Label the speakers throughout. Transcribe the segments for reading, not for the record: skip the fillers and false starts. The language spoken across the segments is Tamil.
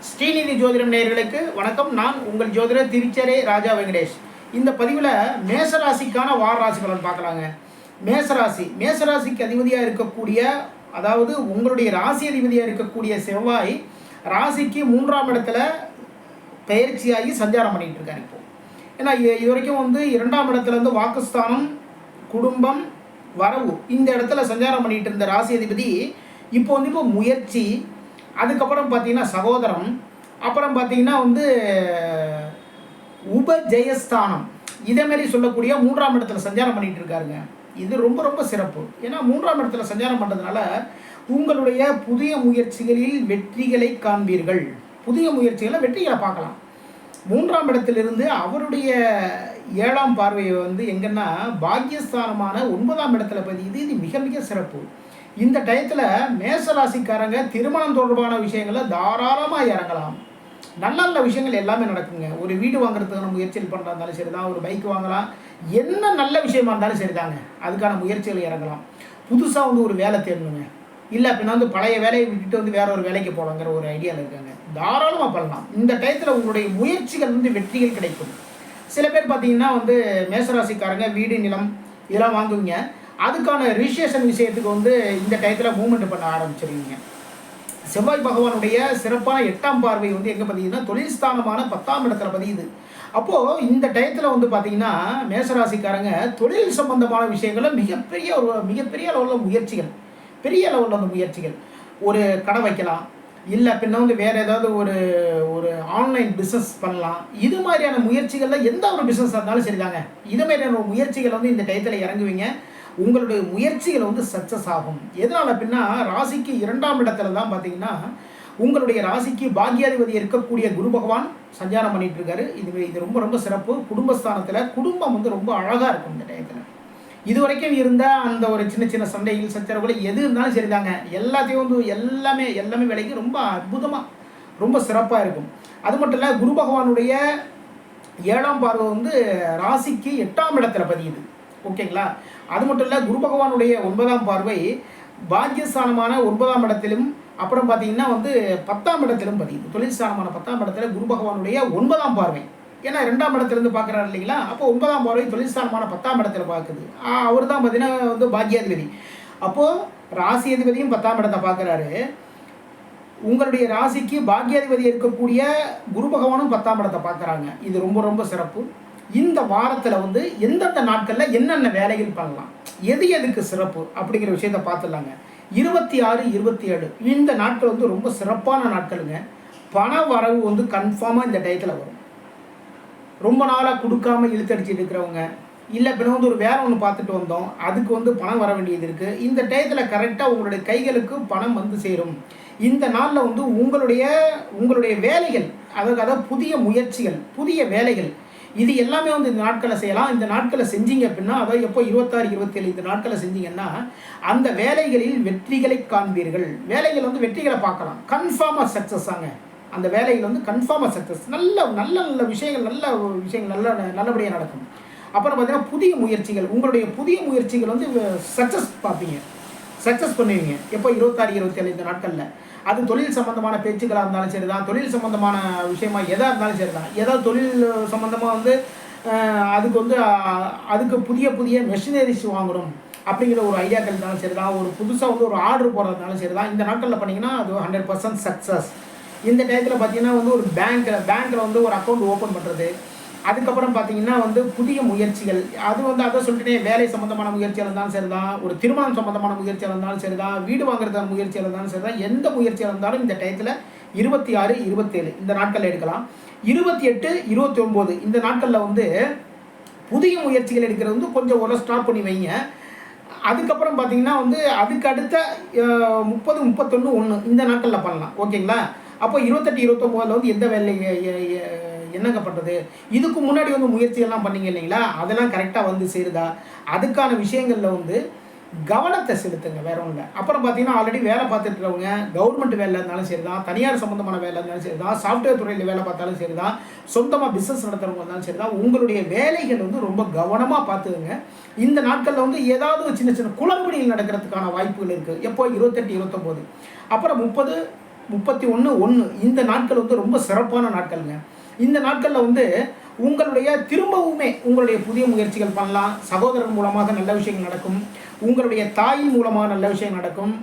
Speaker 1: ஸ்ரீநிதி ஜோதிடம் நேயர்களுக்கு வணக்கம். நான் உங்கள் ஜோதிடர் திருச்சேரை ராஜா வெங்கடேஷ். இந்த பதிவில் மேசராசிக்கான வார ராசி பலன் பார்க்கலாங்க. மேசராசிக்கு அதிபதியாக இருக்கக்கூடிய, அதாவது உங்களுடைய ராசி அதிபதியாக இருக்கக்கூடிய செவ்வாய் ராசிக்கு 3ஆம் இடத்துல பயிற்சியாகி சஞ்சாரம் பண்ணிகிட்டு இருக்காரு. இப்போ ஏன்னா இது வரைக்கும் 2ஆம் இடத்துல வாக்குஸ்தானம், குடும்பம், வரவு இந்த இடத்துல சஞ்சாரம் பண்ணிகிட்டு இருந்த ராசி அதிபதி இப்போ முயற்சி, அதுக்கப்புறம் பார்த்தீங்கன்னா சகோதரம், அப்புறம் பார்த்தீங்கன்னா உபஜெயஸ்தானம் இதேமாரி சொல்லக்கூடிய 3ஆம் இடத்துல சஞ்சாரம் பண்ணிகிட்டு இருக்காருங்க. இது ரொம்ப ரொம்ப சிறப்பு. ஏன்னா 3ஆம் இடத்துல சஞ்சாரம் பண்ணுறதுனால உங்களுடைய புதிய முயற்சிகளில் வெற்றிகளை காண்பீர்கள். புதிய முயற்சிகளை வெற்றிகளை பார்க்கலாம். 3ஆம் இடத்திலிருந்து அவருடைய 7ஆம் பார்வையை எங்கன்னா பாக்கியஸ்தானமான 9ஆம் இடத்துல பதியுது. இது மிக மிக சிறப்பு. இந்த டயத்தில் மேசராசிக்காரங்க திருமணம் தொடர்பான விஷயங்களில் தாராளமாக இறங்கலாம். நல்ல நல்ல விஷயங்கள் எல்லாமே நடக்குங்க. ஒரு வீடு வாங்குறதுக்கான முயற்சிகள் பண்ணுறதா இருந்தாலும் சரி தான், ஒரு பைக் வாங்கலாம், என்ன நல்ல விஷயமா இருந்தாலும் சரி தாங்க, அதுக்கான முயற்சிகள் இறங்கலாம். புதுசாக ஒரு வேலை தேடணுங்க, இல்லை அப்படின்னா பழைய வேலையை விட்டுட்டு வேற ஒரு வேலைக்கு போகலாங்கிற ஒரு ஐடியாவில் இருக்காங்க. தாராளமாக பண்ணலாம். இந்த டயத்தில் உங்களுடைய முயற்சிகள் வெற்றிகள் கிடைக்கும். சில பேர் பார்த்தீங்கன்னா மேசராசிக்காரங்க வீடு, நிலம் இதெல்லாம் வாங்குவீங்க. அதுக்கான ரிஜிஸ்ட்ரேஷன் விஷயத்துக்கு இந்த டயத்தில் மூவ்மெண்ட் பண்ண ஆரம்பிச்சிருவீங்க. செவ்வாய் பகவானுடைய சிறப்பான 8ஆம் பார்வை எங்கே பதியுதுன்னா தொழில் ஸ்தானமான 10ஆம் இடத்துல பதியுது. அப்போது இந்த டயத்தில் பார்த்தீங்கன்னா மேசராசிக்காரங்க தொழில் சம்பந்தமான விஷயங்கள மிகப்பெரிய அளவில் முயற்சிகள், பெரிய அளவில் முயற்சிகள், ஒரு கடை வைக்கலாம், இல்லை பின்ன வேறு ஏதாவது ஒரு ஆன்லைன் பிஸ்னஸ் பண்ணலாம். இது மாதிரியான முயற்சிகளில் எந்த ஒரு பிஸ்னஸ் இருந்தாலும் சரிதாங்க. இது மாதிரியான ஒரு முயற்சிகள் இந்த டயத்தில் இறங்குவீங்க. உங்களுடைய முயற்சிகள் சக்ஸஸ் ஆகும். எதனால் அப்படின்னா ராசிக்கு 2ஆம் இடத்துல தான் பார்த்தீங்கன்னா உங்களுடைய ராசிக்கு பாக்கியாதிபதி இருக்கக்கூடிய குரு பகவான் சஞ்சாரம் பண்ணிட்டு இருக்காரு. இது ரொம்ப ரொம்ப சிறப்பு. குடும்பஸ்தானத்தில் குடும்பம் ரொம்ப அழகாக இருக்கும். இந்த டயத்தில் இது வரைக்கும் இருந்த அந்த ஒரு சின்ன சின்ன சண்டைகள், சச்சரவுகள் எது இருந்தாலும் சரிதாங்க, எல்லாத்தையும் எல்லாமே விலைக்கு ரொம்ப அற்புதமாக ரொம்ப சிறப்பாக இருக்கும். அது மட்டும் இல்லை, குரு பகவானுடைய 7ஆம் பார்வை ராசிக்கு 8ஆம் இடத்துல பதியுது. ஓகேங்களா? அது மட்டும் இல்லை, குரு பகவானுடைய 9ஆம் பார்வை பாக்கியஸ்தானமான 9ஆம் இடத்திலும், அப்புறம் பார்த்தீங்கன்னா 10ஆம் இடத்திலும் பதியுது. தொழில் ஸ்தானமான 10ஆம் இடத்துல குரு பகவானுடைய 9ஆம் பார்வை. ஏன்னா 2ஆம் இடத்துலேருந்து பார்க்குறாரு இல்லைங்களா? அப்போ 9ஆம் பார்வை தொழில் ஸ்தானமான 10ஆம் இடத்துல பார்க்குது. அவர் தான் பார்த்தீங்கன்னா பாக்கியாதிபதி. அப்போது ராசி அதிபதியும் 10ஆம் இடத்தை பார்க்குறாரு. உங்களுடைய ராசிக்கு பாக்கியாதிபதி இருக்கக்கூடிய குரு பகவானும் 10ஆம் இடத்தை பார்க்குறாங்க. இது ரொம்ப ரொம்ப சிறப்பு. இந்த வாரத்தில் எந்தெந்த நாட்களில் என்னென்ன வேலைகள் பண்ணலாம், எதுக்கு சிறப்பு அப்படிங்கிற விஷயத்தை பார்த்துடலாங்க. 26, 27 இந்த நாட்கள் ரொம்ப சிறப்பான நாட்களுங்க. பண வரவு கன்ஃபார்மாக இந்த டயத்தில் வரும். ரொம்ப நாளாக கொடுக்காம இழுத்தடிச்சிட்டு இருக்கிறவங்க, இல்லை பின்ன ஒரு வேற ஒன்று பார்த்துட்டு வந்தோம், அதுக்கு பணம் வர வேண்டியது இருக்குது. இந்த டயத்தில் கரெக்டாக உங்களுடைய கைகளுக்கு பணம் சேரும். இந்த நாளில் உங்களுடைய வேலைகள், அதாவது புதிய முயற்சிகள், புதிய வேலைகள், இது எல்லாமே இந்த நாட்களை செய்யலாம். இந்த நாட்களை செஞ்சீங்க அப்படின்னா, அதாவது எப்போ 26, 27 இந்த நாட்களை செஞ்சீங்கன்னா அந்த வேலைகளில் வெற்றிகளை காண்பீர்கள். வேலைகள் வெற்றிகளை பார்க்கலாம். கன்ஃபார்மாக சக்ஸஸ் ஆங்க. அந்த வேலைகள் கன்ஃபார்மாக சக்ஸஸ். நல்ல விஷயங்கள் நல்லபடியாக நடக்கும். அப்புறம் பார்த்தீங்கன்னா புதிய முயற்சிகள், உங்களுடைய புதிய முயற்சிகள் சக்ஸஸ் பார்ப்பீங்க, சக்ஸஸ் பண்ணுவீங்க. எப்போ 26, 27 இந்த நாட்களில். அது தொழில் சம்மந்தமான பேச்சுக்களாக இருந்தாலும் சரி தான், தொழில் சம்மந்தமான விஷயமா எதாக இருந்தாலும் சரி தான், ஏதாவது தொழில் சம்மந்தமாக அதுக்கு புதிய மெஷினரிஸ் வாங்கணும் அப்படிங்கிற ஒரு ஐடியாக்கள் இருந்தாலும் சரி தான், ஒரு புதுசாக ஒரு ஆர்டர் போடுறதுனாலும் சரி தான், இந்த நாட்களில் பண்ணிங்கன்னா அது 100% சக்ஸஸ். இந்த டயத்தில் பார்த்தீங்கன்னா ஒரு பேங்க்கில் ஒரு அக்கௌண்ட் ஓப்பன் பண்ணுறது, அதுக்கப்புறம் பார்த்தீங்கன்னா புதிய முயற்சிகள், அது அதை சொல்லிட்டுனே வேலை சம்மந்தமான முயற்சியாக இருந்தாலும் சரி தான், ஒரு திருமணம் சம்மந்தமான முயற்சியாக இருந்தாலும் சரி தான், வீடு வாங்குறதான முயற்சியாக இருந்தாலும் சரி தான், எந்த முயற்சியாக இருந்தாலும் இந்த டயத்தில் 26, 27 இந்த நாட்களில் எடுக்கலாம். 28, 29 இந்த நாட்களில் புதிய முயற்சிகள் எடுக்கிறது கொஞ்சம் ஒரு ஸ்டார்ட் பண்ணி வைங்க. அதுக்கப்புறம் பார்த்தீங்கன்னா அதுக்கு அடுத்த 30, 31, 1 இந்த நாட்களில் பண்ணலாம். ஓகேங்களா? அப்போ 28, 29 எந்த வேலை என்னங்க பண்ணுறது, இதுக்கு முன்னாடி முயற்சிகள்லாம் பண்ணீங்க இல்லைங்களா, அதெல்லாம் கரெக்டாக சேருதா, அதுக்கான விஷயங்களில் கவனத்தை செலுத்துங்க, வேற ஒன்றும் இல்லை. அப்புறம் பார்த்தீங்கன்னா ஆல்ரெடி வேலை பார்த்துட்டு இருக்கவங்க, கவர்மெண்ட் வேலை இருந்தாலும் சரி தான், தனியார் சம்மந்தமான வேலை இருந்தாலும் சரி தான், சாஃப்ட்வேர் துறையில் வேலை பார்த்தாலும் சரி தான், சொந்தமாக பிஸ்னஸ் நடத்துகிறவங்க இருந்தாலும் சரி தான், உங்களுடைய வேலைகள் ரொம்ப கவனமாக பார்த்துக்குங்க. இந்த நாட்களில் ஏதாவது சின்ன சின்ன குளறுபடிகள் நடக்கிறதுக்கான வாய்ப்புகள் இருக்குது. எப்போ 28, 29 அப்புறம் 30, 31/1 இந்த நாட்கள் வந்து ரொம்ப சிறப்பான நாட்கள்ங்க. இந்த நாட்களில் வந்து உங்களுடைய திரும்பவுமே உங்களுடைய புதிய முயற்சிகள் பண்ணலாம். சகோதரர் மூலமாக நல்ல விஷயங்கள் நடக்கும். உங்களுடைய தாயின் மூலமாக நல்ல விஷயம் நடக்கும்.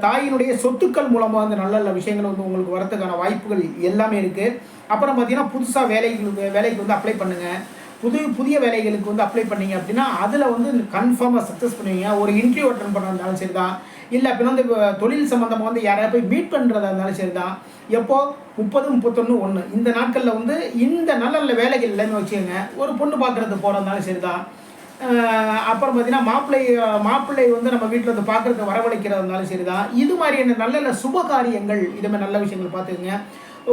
Speaker 1: தாயினுடைய சொத்துக்கள் மூலமாக வந்து நல்ல நல்ல விஷயங்கள் வந்து உங்களுக்கு வரதுக்கான வாய்ப்புகள் எல்லாமே இருக்குது. அப்புறம் பார்த்தீங்கன்னா புதுசாக வேலைக்கு வந்து அப்ளை பண்ணுங்கள். புதிய வேலைகளுக்கு வந்து அப்ளை பண்ணீங்க அப்படின்னா அதில் வந்து கன்ஃபார்மாக சக்ஸஸ் பண்ணுவீங்க. ஒரு இன்டர்வியூ அட்டன் பண்ண இருந்தாலும் சரி தான், இல்லை அப்படின்னா வந்து தொழில் சம்மந்தமாக வந்து யாரையா போய் மீட் பண்ணுறதா இருந்தாலும் சரி தான். எப்போ 30, 31/1 இந்த நாட்களில் வந்து இந்த நல்ல நல்ல வேலைகள் எல்லாமே வச்சுக்கோங்க. ஒரு பொண்ணு பார்க்குறது போகிறதுனாலும் சரி தான். அப்புறம் பார்த்தீங்கன்னா மாப்பிள்ளை வந்து நம்ம வீட்டில் வந்து பார்க்குறதுக்கு வரவழைக்கிறதுனாலும் சரி தான். இது மாதிரியான நல்ல நல்ல சுப காரியங்கள் இது மாதிரி நல்ல விஷயங்கள் பார்த்துக்குங்க.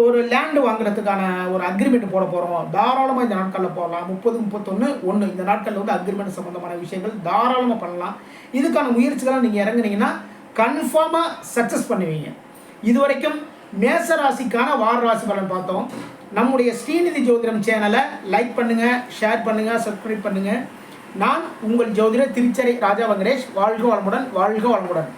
Speaker 1: ஒரு லேண்டு வாங்குறதுக்கான ஒரு அக்ரிமெண்ட் போட போகிறோம், தாராளமாக இந்த நாட்களில் போடலாம். 30, 31/1 இந்த நாட்களில் வந்து அக்ரிமெண்ட் சம்மந்தமான விஷயங்கள் தாராளமாக பண்ணலாம். இதுக்கான முயற்சிகளாக நீங்கள் இறங்குனீங்கன்னா கன்ஃபார்மாக சக்ஸஸ் பண்ணுவீங்க. இதுவரைக்கும் மேச ராசிக்கான வார ராசி பலன் பார்த்தோம். நம்முடைய ஸ்ரீநிதி ஜோதிடம் சேனலை லைக் பண்ணுங்கள், ஷேர் பண்ணுங்கள், சப்ஸ்கிரைப் பண்ணுங்கள். நான் உங்கள் ஜோதிடர் திருச்சரை ராஜா வெங்கடேஷ். வாழ்க வளமுடன், வாழ்க வளமுடன்.